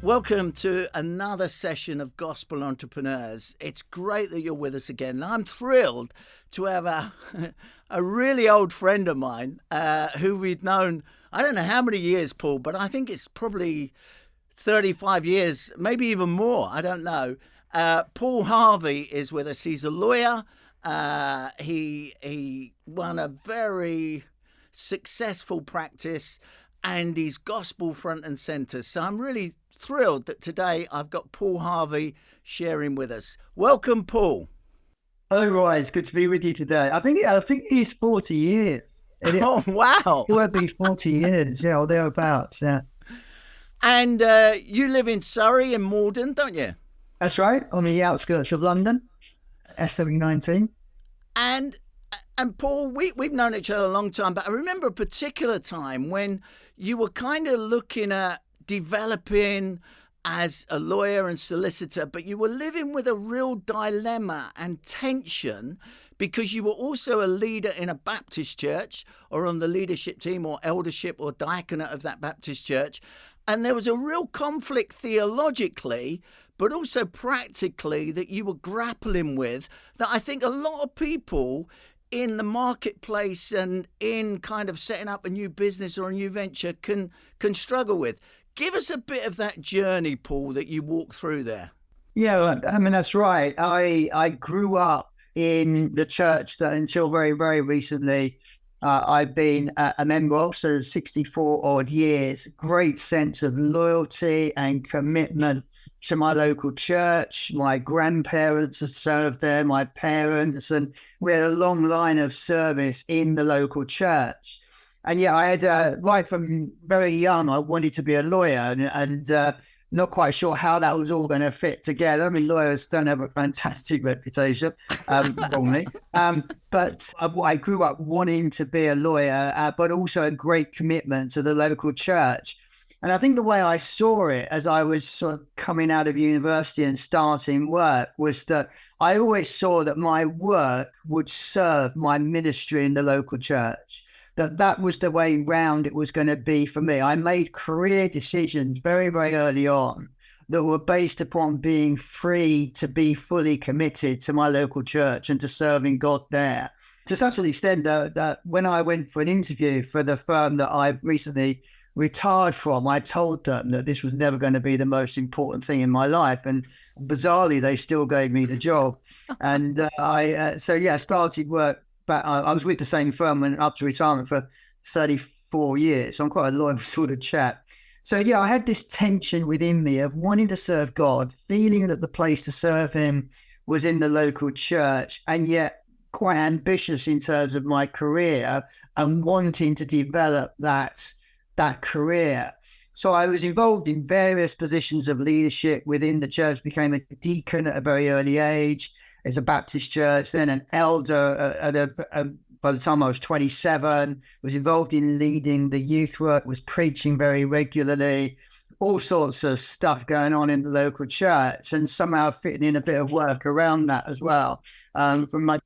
Welcome to another session of Gospel Entrepreneurs. It's great that you're with us again. I'm thrilled to have a really old friend of mine who we've known, I don't know how many years, Paul, but I think it's probably 35 years, maybe even more. I don't know. Paul Harvey is with us. He's a lawyer. He won a very successful practice and he's gospel front and center. So I'm really thrilled that today I've got Paul Harvey sharing with us. Welcome, Paul. Oh, right. It's good to be with you today. I think it's 40 years. Oh, wow. It will be 40 years, yeah, or thereabouts, yeah. And you live in Surrey in Malden, don't you? That's right, on the outskirts of London, SW19. And Paul, we've known each other a long time, but I remember a particular time when you were kind of looking at developing as a lawyer and solicitor, but you were living with a real dilemma and tension because you were also a leader in a Baptist church or on the leadership team or eldership or diaconate of that Baptist church. And there was a real conflict theologically, but also practically that you were grappling with that I think a lot of people in the marketplace and in kind of setting up a new business or a new venture can struggle with. Give us a bit of that journey, Paul, that you walk through there. Yeah, I mean, that's right. I grew up in the church that until very, very recently, I've been a member of, so 64 odd years. Great sense of loyalty and commitment to my local church. My grandparents had served there, my parents, and we had a long line of service in the local church. And yeah, I had, right from very young, I wanted to be a lawyer and not quite sure how that was all going to fit together. I mean, lawyers don't have a fantastic reputation, wrongly. But I grew up wanting to be a lawyer, but also a great commitment to the local church. And I think the way I saw it as I was sort of coming out of university and starting work was that I always saw that my work would serve my ministry in the local church. That was the way round it was going to be for me. I made career decisions very, very early on that were based upon being free to be fully committed to my local church and to serving God there. To such an extent that when I went for an interview for the firm that I've recently retired from, I told them that this was never going to be the most important thing in my life. And bizarrely, they still gave me the job. And I started work. But I was with the same firm when up to retirement for 34 years. So I'm quite a loyal sort of chap. So yeah, I had this tension within me of wanting to serve God, feeling that the place to serve him was in the local church, and yet quite ambitious in terms of my career and wanting to develop that career. So I was involved in various positions of leadership within the church, became a deacon at a very early age. As a Baptist church, then an elder by the time I was 27, was involved in leading the youth work, was preaching very regularly, all sorts of stuff going on in the local church, and somehow fitting in a bit of work around that as well. From my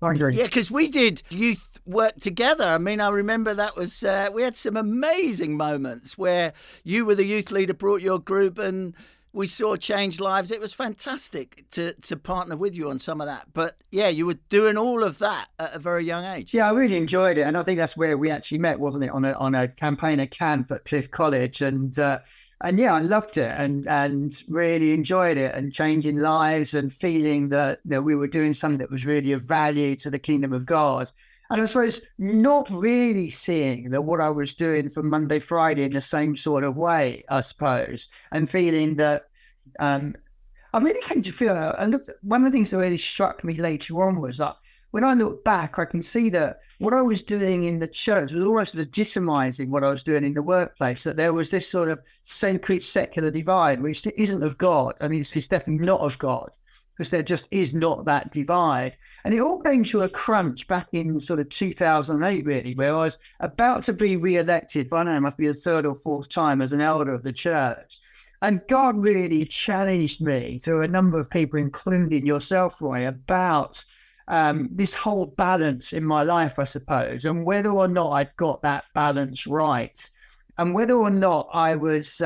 yeah, because we did youth work together. I mean, I remember that was we had some amazing moments where you were the youth leader, brought your group, and we saw change lives. It was fantastic to partner with you on some of that. But yeah, you were doing all of that at a very young age. Yeah, I really enjoyed it. And I think that's where we actually met, wasn't it? On a campaigner camp at Cliff College. And yeah, I loved it and really enjoyed it, and changing lives and feeling that we were doing something that was really of value to the kingdom of God. And I suppose not really seeing that what I was doing from Monday, Friday in the same sort of way, I suppose, and feeling that I really came to feel, one of the things that really struck me later on was that when I look back, I can see that what I was doing in the church was almost legitimizing what I was doing in the workplace, that there was this sort of sacred secular divide, which isn't of God. I mean, it's definitely not of God, because there just is not that divide. And it all came to a crunch back in sort of 2008, really, where I was about to be re-elected, I don't know, it must be the third or fourth time as an elder of the church. And God really challenged me through a number of people, including yourself, Roy, about this whole balance in my life, I suppose, and whether or not I'd got that balance right, and whether or not I was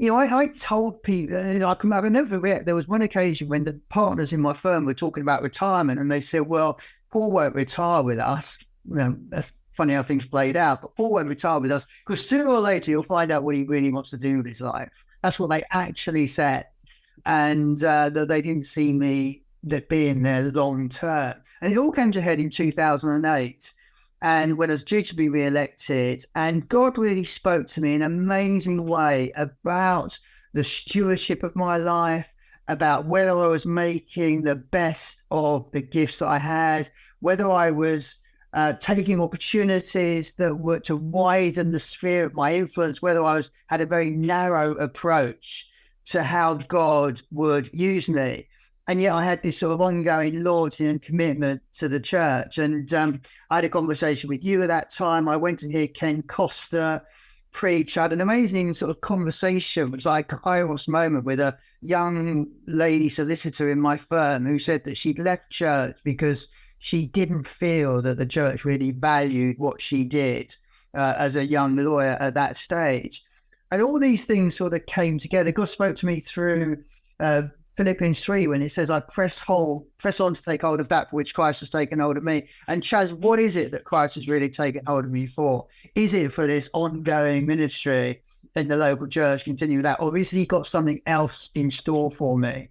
I told people, I can never forget, there was one occasion when the partners in my firm were talking about retirement, and they said, well, Paul won't retire with us. That's funny how things played out, but Paul won't retire with us because sooner or later he'll find out what he really wants to do with his life. That's what they actually said. And that they didn't see me that being there long term. And it all came to head in 2008. And when I was due to be re-elected, and God really spoke to me in an amazing way about the stewardship of my life, about whether I was making the best of the gifts that I had, whether I was taking opportunities that were to widen the sphere of my influence, whether I had a very narrow approach to how God would use me. And yet I had this sort of ongoing loyalty and commitment to the church. And I had a conversation with you at that time. I went to hear Ken Costa preach. I had an amazing sort of conversation. It was like a Kairos moment with a young lady solicitor in my firm who said that she'd left church because she didn't feel that the church really valued what she did as a young lawyer at that stage. And all these things sort of came together. God spoke to me through Philippians 3 when it says, I press on to take hold of that for which Christ has taken hold of me. And Chaz, what is it that Christ has really taken hold of me for? Is it for this ongoing ministry in the local church, continue with that? Or has he got something else in store for me?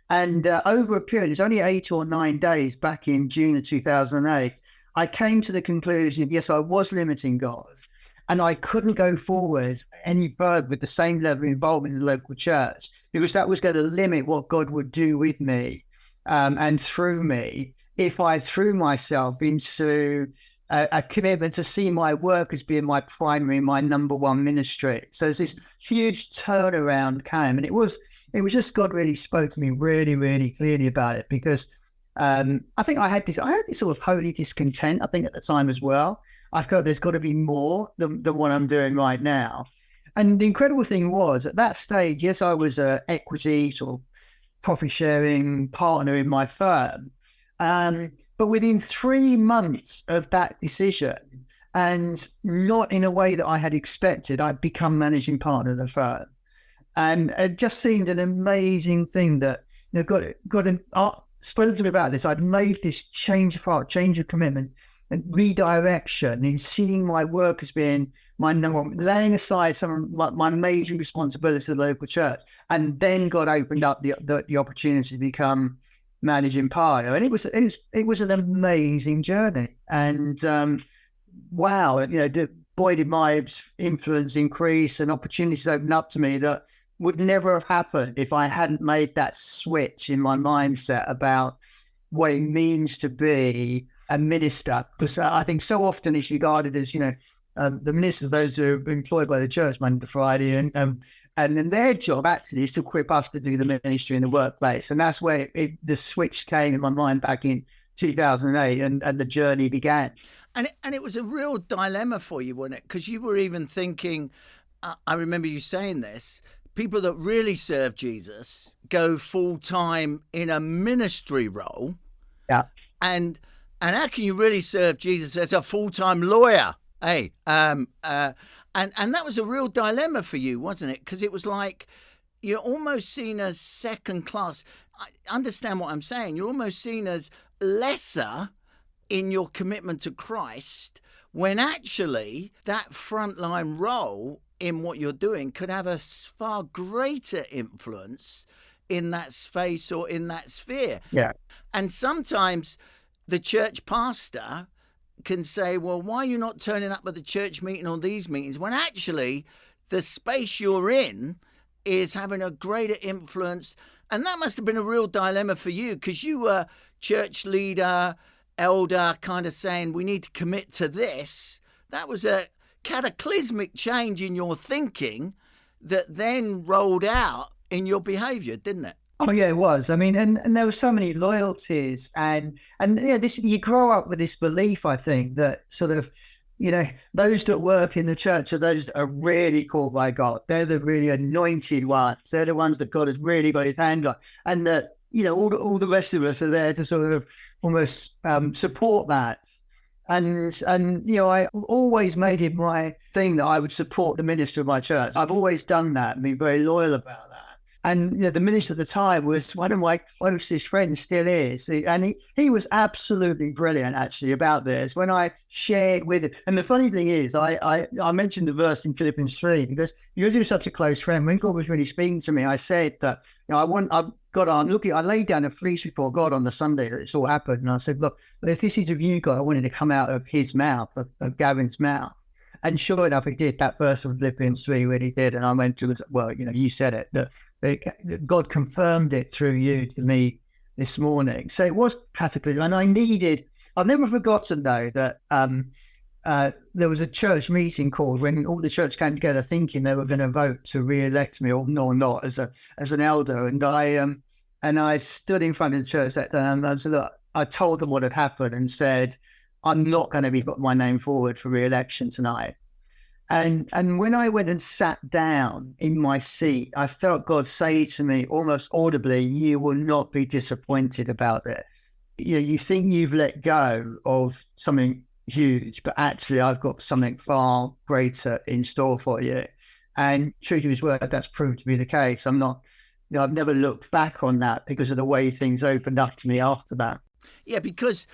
And over a period, it's only 8 or 9 days back in June of 2008, I came to the conclusion, yes, I was limiting God. And I couldn't go forward any further with the same level of involvement in the local church because that was going to limit what God would do with me and through me if I threw myself into a commitment to see my work as being my primary, my number one ministry. So there's this huge turnaround came, and it was just God really spoke to me really, really clearly about it because I think I had this sort of holy discontent, I think at the time as well. I felt there's got to be more than what I'm doing right now. And the incredible thing was at that stage, yes, I was an equity sort of profit sharing partner in my firm. But within 3 months of that decision, and not in a way that I had expected, I'd become managing partner of the firm. And it just seemed an amazing thing that spoken to me about this. I'd made this change of heart, change of commitment, and redirection in seeing my work as being my number one, laying aside some of my major responsibilities to the local church. And then God opened up the opportunity to become managing partner. And it was an amazing journey. And wow, boy, did my influence increase and opportunities open up to me that would never have happened if I hadn't made that switch in my mindset about what it means to be a minister. Because I think so often it's regarded as, the ministers, those who are employed by the church Monday to Friday, and then their job actually is to equip us to do the ministry in the workplace. And that's where the switch came in my mind back in 2008 and the journey began. And it was a real dilemma for you, wasn't it? Because you were even thinking, I remember you saying this, people that really serve Jesus go full-time in a ministry role. Yeah. And how can you really serve Jesus as a full-time lawyer? Hey, and that was a real dilemma for you, wasn't it? Because it was like you're almost seen as second class. I understand what I'm saying. You're almost seen as lesser in your commitment to Christ, when actually that frontline role in what you're doing could have a far greater influence in that space or in that sphere. Yeah. And sometimes the church pastor can say, well, why are you not turning up at the church meeting or these meetings, when actually the space you're in is having a greater influence. And that must have been a real dilemma for you, because you were church leader, elder, kind of saying we need to commit to this. That was a cataclysmic change in your thinking that then rolled out in your behavior, didn't it? Oh yeah, it was. I mean, and there were so many loyalties, and this, you grow up with this belief, I think, that sort of, those that work in the church are those that are really called by God. They're the really anointed ones. They're the ones that God has really got his hand on, and that all the rest of us are there to sort of almost support that. And I always made it my thing that I would support the minister of my church. I've always done that and been very loyal about that. And the minister at the time was one of my closest friends, still is. And he was absolutely brilliant, actually, about this. When I shared with him, and the funny thing is, I mentioned the verse in Philippians 3, because you're such a close friend. When God was really speaking to me, I said that, I laid down a fleece before God on the Sunday that it's all happened. And I said, look, if this is of you, God, I wanted to come out of his mouth, of Gavin's mouth. And sure enough, he did. That verse of Philippians 3 really did. And I went to, well, you said it, that God confirmed it through you to me this morning. So it was cataclysm. And I've never forgotten, though, that there was a church meeting called when all the church came together thinking they were going to vote to re-elect me or not as an elder. And I stood in front of the church that day and I told them what had happened and said, I'm not going to be putting my name forward for re-election tonight. And when I went and sat down in my seat, I felt God say to me almost audibly, you will not be disappointed about this. You think you've let go of something huge, but actually I've got something far greater in store for you. And true to his word, that's proved to be the case. I've never looked back on that because of the way things opened up to me after that. Yeah, because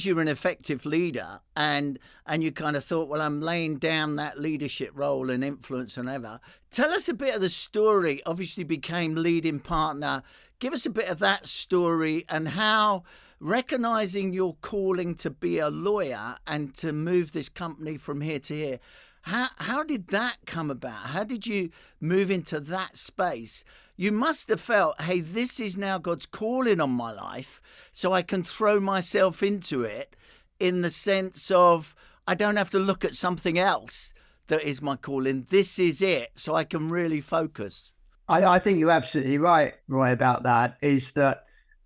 you're an effective leader and you kind of thought, well, I'm laying down that leadership role and influence and ever. Tell us a bit of the story. Obviously became leading partner. Give us a bit of that story and how recognizing your calling to be a lawyer and to move this company from here to here. How did that come about? How did you move into that space? You must have felt, hey, this is now God's calling on my life, so I can throw myself into it in the sense of I don't have to look at something else that is my calling. This is it, so I can really focus. I think you're absolutely right, Roy, about that, is that,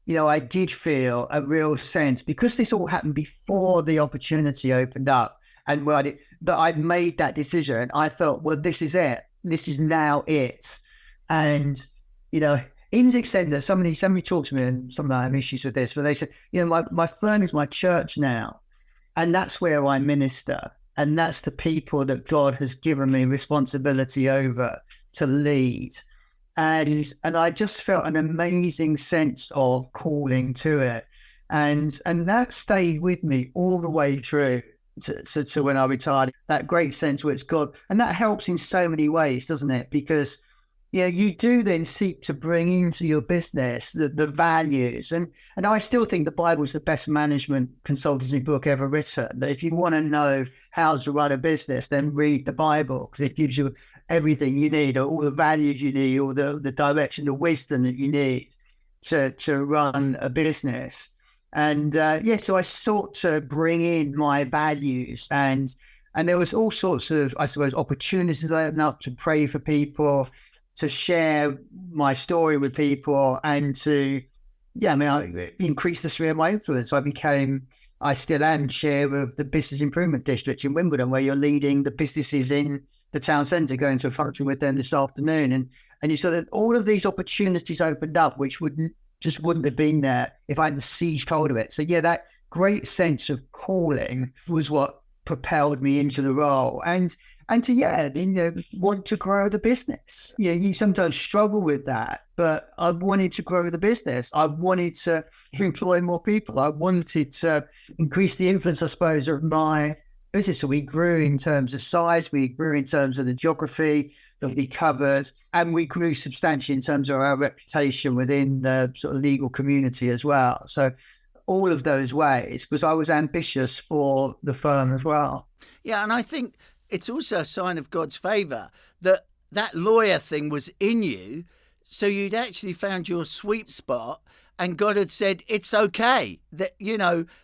I did feel a real sense, because this all happened before the opportunity opened up, and that I'd made that decision. I felt, well, this is it. This is now it. And, even to the extent that somebody talked to me, and some of them have issues with this, but they said, my firm is my church now. And that's where I minister. And that's the people that God has given me responsibility over to lead. And I just felt an amazing sense of calling to it. And that stayed with me all the way through to when I retired. That great sense where it's God. And that helps in so many ways, doesn't it? Because you do then seek to bring into your business the values. And I still think the Bible is the best management consultancy book ever written. That if you want to know how to run a business, then read the Bible, because it gives you everything you need, or all the values you need, or the direction, the wisdom that you need to run a business. And so I sought to bring in my values, and there was all sorts of, I suppose, opportunities I opened up to pray for people, to share my story with people, and to, I increased the sphere of my influence. I still am chair of the Business Improvement District in Wimbledon, where you're leading the businesses in the town centre, going to a function with them this afternoon. And you saw that all of these opportunities opened up, which wouldn't have been there if I hadn't seized hold of it. So that great sense of calling was what propelled me into the role. And to want to grow the business. You sometimes struggle with that, but I wanted to grow the business. I wanted to employ more people. I wanted to increase the influence, I suppose, of my business. So we grew in terms of size, we grew in terms of the geography that we covered, and we grew substantially in terms of our reputation within the sort of legal community as well. So all of those ways, because I was ambitious for the firm as well. Yeah, and I think it's also a sign of God's favour that lawyer thing was in you, so you'd actually found your sweet spot, and God had said, it's okay, that,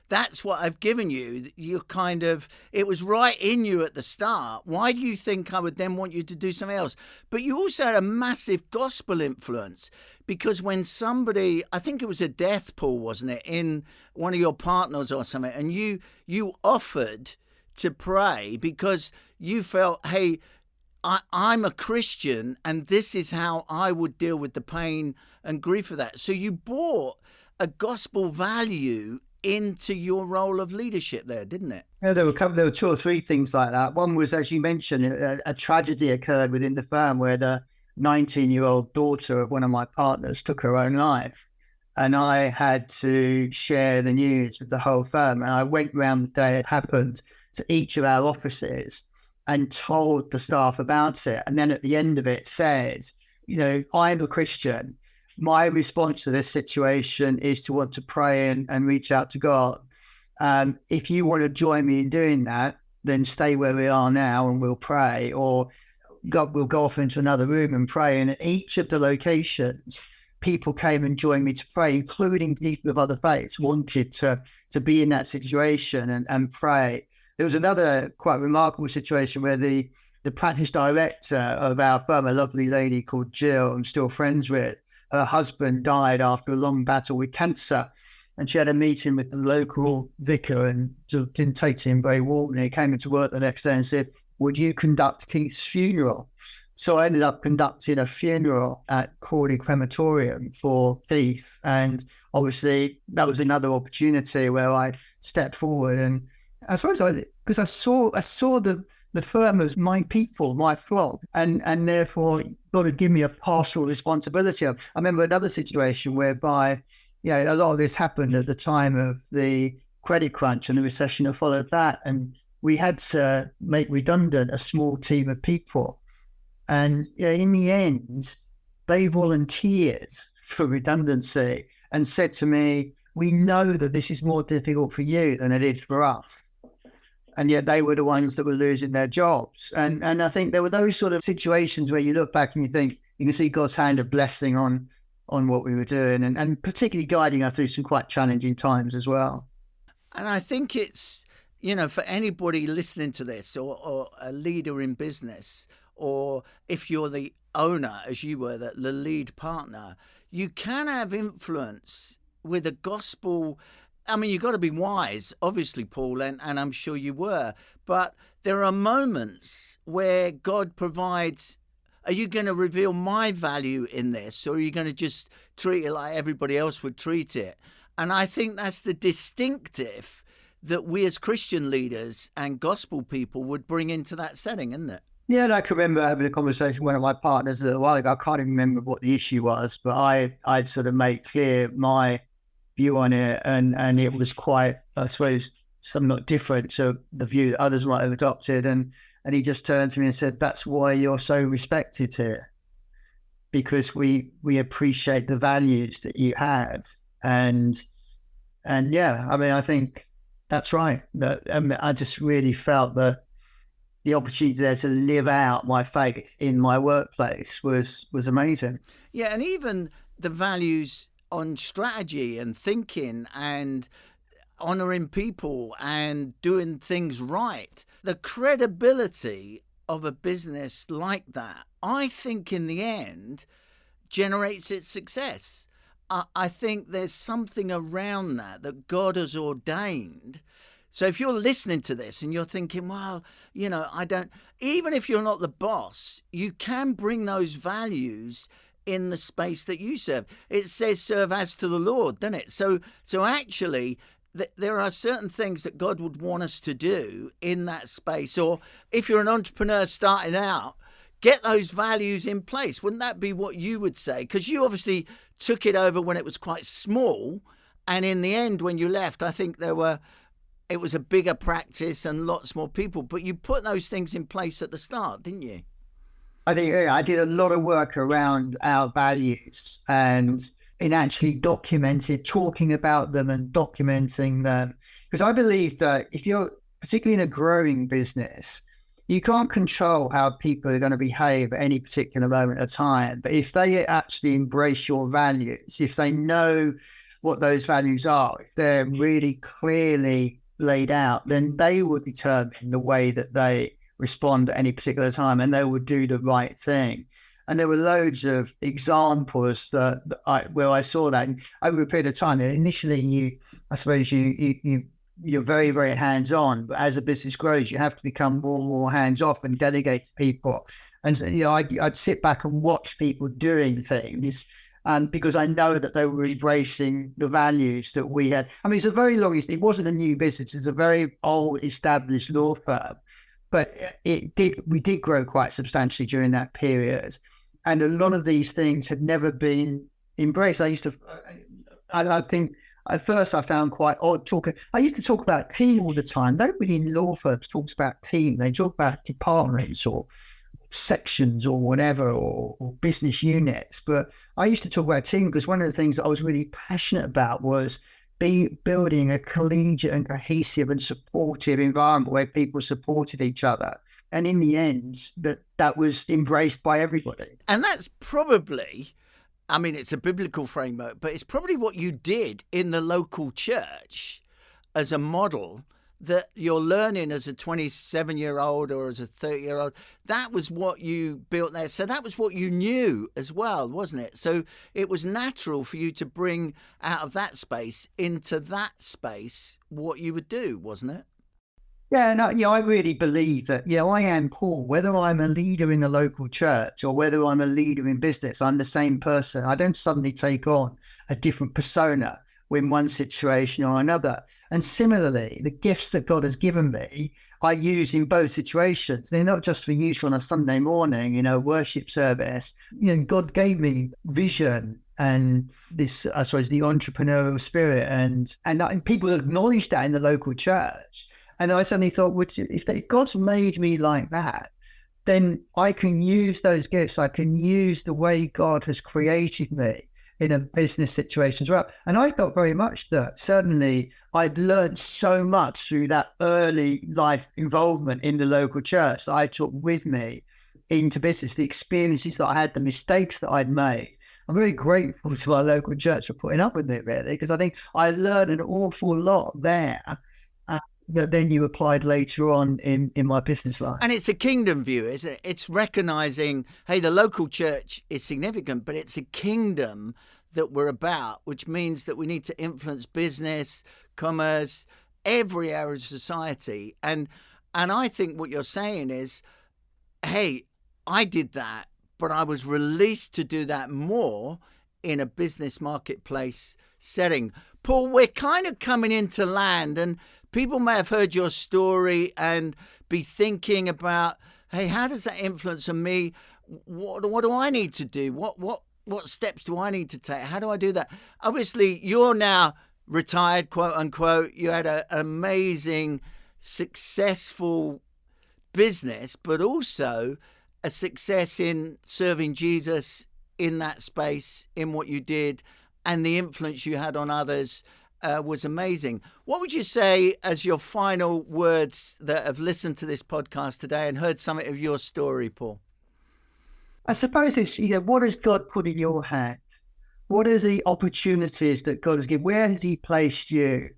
that's what I've given you. It was right in you at the start. Why do you think I would then want you to do something else? But you also had a massive gospel influence, because when somebody, I think it was a death, Paul, wasn't it, in one of your partners or something, and you offered to pray because you felt, hey, I'm a Christian and this is how I would deal with the pain and grief of that. So you brought a gospel value into your role of leadership there, didn't it? Yeah, there were two or three things like that. One was, as you mentioned, a tragedy occurred within the firm where the 19-year-old daughter of one of my partners took her own life. And I had to share the news with the whole firm. And I went round the day it happened to each of our offices and told the staff about it. And then at the end of it said, I'm a Christian. My response to this situation is to want to pray and reach out to God. If you want to join me in doing that, then stay where we are now and we'll pray, or we'll go off into another room and pray. And at each of the locations, people came and joined me to pray, including people of other faiths wanted to be in that situation and pray. There was another quite remarkable situation where the practice director of our firm, a lovely lady called Jill, I'm still friends with, her husband died after a long battle with cancer. And she had a meeting with the local vicar and didn't take to him very warmly. He came into work the next day and said, would you conduct Keith's funeral? So I ended up conducting a funeral at Crawley Crematorium for Keith. And obviously that was another opportunity where I stepped forward. And I suppose because I saw the firm as my people, my flock, and therefore God had given me a partial responsibility. I remember another situation whereby, a lot of this happened at the time of the credit crunch and the recession that followed that. And we had to make redundant a small team of people. And in the end, they volunteered for redundancy and said to me, we know that this is more difficult for you than it is for us. And yet they were the ones that were losing their jobs. And I think there were those sort of situations where you look back and you think, you can see God's hand of blessing on what we were doing and particularly guiding us through some quite challenging times as well. And I think it's, for anybody listening to this or a leader in business, or if you're the owner, as you were, the lead partner, you can have influence with the gospel. I mean, you've got to be wise, obviously, Paul, and I'm sure you were. But there are moments where God provides, are you going to reveal my value in this, or are you going to just treat it like everybody else would treat it? And I think that's the distinctive that we as Christian leaders and gospel people would bring into that setting, isn't it? Yeah, and I can remember having a conversation with one of my partners a little while ago. I can't even remember what the issue was, but I'd sort of made clear my view on it, and it was quite, I suppose, somewhat different to the view that others might have adopted. And he just turned to me and said, that's why you're so respected here, because we appreciate the values that you have. And yeah, I mean, I think that's right. I just really felt that the opportunity there to live out my faith in my workplace was amazing. Yeah, and even the values on strategy and thinking and honouring people and doing things right. The credibility of a business like that, I think in the end, generates its success. I think there's something around that God has ordained. So if you're listening to this and you're thinking, well, even if you're not the boss, you can bring those values in the space that you serve. It says serve as to the Lord, doesn't it? So actually, there are certain things that God would want us to do in that space. Or if you're an entrepreneur starting out, get those values in place. Wouldn't that be what you would say? Because you obviously took it over when it was quite small. And in the end, when you left, I think it was a bigger practice and lots more people. But you put those things in place at the start, didn't you? I think I did a lot of work around our values and in actually talking about them and documenting them. Because I believe that if you're particularly in a growing business, you can't control how people are going to behave at any particular moment of time. But if they actually embrace your values, if they know what those values are, if they're really clearly laid out, then they will determine the way that they respond at any particular time, and they will do the right thing. And there were loads of examples where I saw that over a period of time. Initially, I suppose you're very, very hands-on, but as a business grows, you have to become more and more hands-off and delegate to people. And so, I'd sit back and watch people doing things, because I know that they were embracing the values that we had. I mean, it's a very long, it wasn't a new business. It's a very old established law firm, but we did grow quite substantially during that period. And a lot of these things had never been embraced. I think at first I found quite odd talking. I used to talk about team all the time. Nobody in law firms talks about team. They talk about departments or sections or whatever, or business units. But I used to talk about team because one of the things that I was really passionate about was building a collegiate and cohesive and supportive environment where people supported each other. And in the end, that was embraced by everybody. And that's probably, I mean, it's a biblical framework, but it's probably what you did in the local church as a model that you're learning as a 27-year-old or as a 30-year-old. That was what you built there. So that was what you knew as well, wasn't it? So it was natural for you to bring out of that space into that space what you would do, wasn't it? Yeah, no, I really believe that, I am Paul. Whether I'm a leader in the local church or whether I'm a leader in business, I'm the same person. I don't suddenly take on a different persona in one situation or another. And similarly, the gifts that God has given me, I use in both situations. They're not just for use on a Sunday morning, worship service. God gave me vision and this, I suppose, the entrepreneurial spirit, and people acknowledge that in the local church. And I suddenly thought, if God's made me like that, then I can use those gifts. I can use the way God has created me in a business situation as well. And I felt very much that certainly I'd learned so much through that early life involvement in the local church that I took with me into business, the experiences that I had, the mistakes that I'd made. I'm very grateful to our local church for putting up with it, really, because I think I learned an awful lot there that then you applied later on in my business life. And it's a kingdom view, isn't it? It's recognizing, hey, the local church is significant, but it's a kingdom that we're about, which means that we need to influence business, commerce, every area of society. And I think what you're saying is, hey, I did that, but I was released to do that more in a business marketplace setting. Paul, we're kind of coming into land, and people may have heard your story and be thinking about, hey, how does that influence on me? What do I need to do? What steps do I need to take? How do I do that? Obviously, you're now retired, quote unquote. You had an amazing, successful business, but also a success in serving Jesus in that space, in what you did, and the influence you had on others was amazing. What would you say as your final words that have listened to this podcast today and heard something of your story, Paul? I suppose it's, what has God put in your hand? What are the opportunities that God has given? Where has he placed you?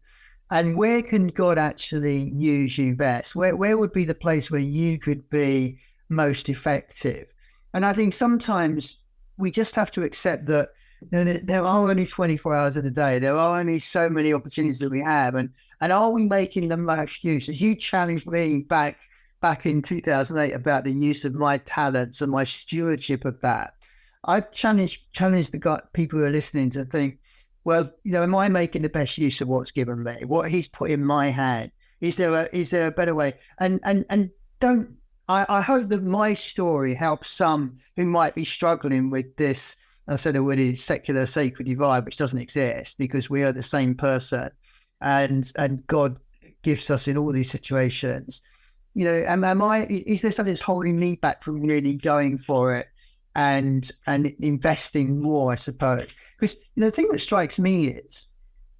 And where can God actually use you best? Where would be the place where you could be most effective? And I think sometimes we just have to accept that there are only 24 hours in a day. There are only so many opportunities that we have. And are we making the most use? As you challenged me back in 2008 about the use of my talents and my stewardship of that, I challenged the people who are listening to think, well, am I making the best use of what's given me? What he's put in my hand? Is there a better way? And I hope that my story helps some who might be struggling with this. I said the word is secular sacred divide, which doesn't exist because we are the same person, and God gifts us in all these situations. Is there something that's holding me back from really going for it and investing more, I suppose? Because the thing that strikes me is,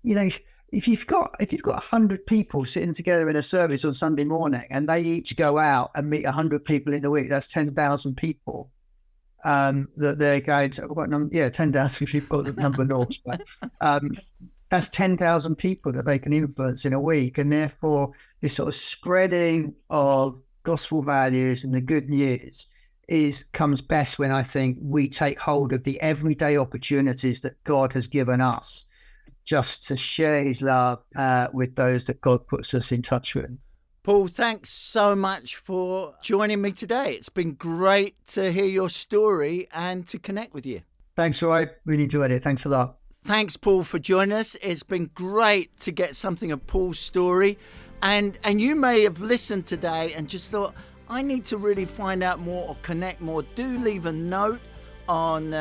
if you've got 100 people sitting together in a service on Sunday morning and they each go out and meet 100 people in the week, that's 10,000 people. That they're going to, 10,000 people, the number north, but that's 10,000 people that they can influence in a week. And therefore, this sort of spreading of gospel values and the good news comes best when I think we take hold of the everyday opportunities that God has given us just to share his love with those that God puts us in touch with. Paul, thanks so much for joining me today. It's been great to hear your story and to connect with you. Thanks, Roy. Really enjoyed it. Thanks a lot. Thanks, Paul, for joining us. It's been great to get something of Paul's story. And you may have listened today and just thought, I need to really find out more or connect more. Do leave a note on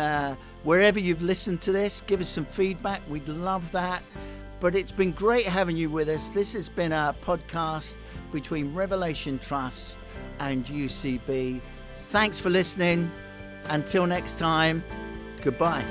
wherever you've listened to this. Give us some feedback. We'd love that. But it's been great having you with us. This has been a podcast between Revelation Trust and UCB. Thanks for listening. Until next time, goodbye.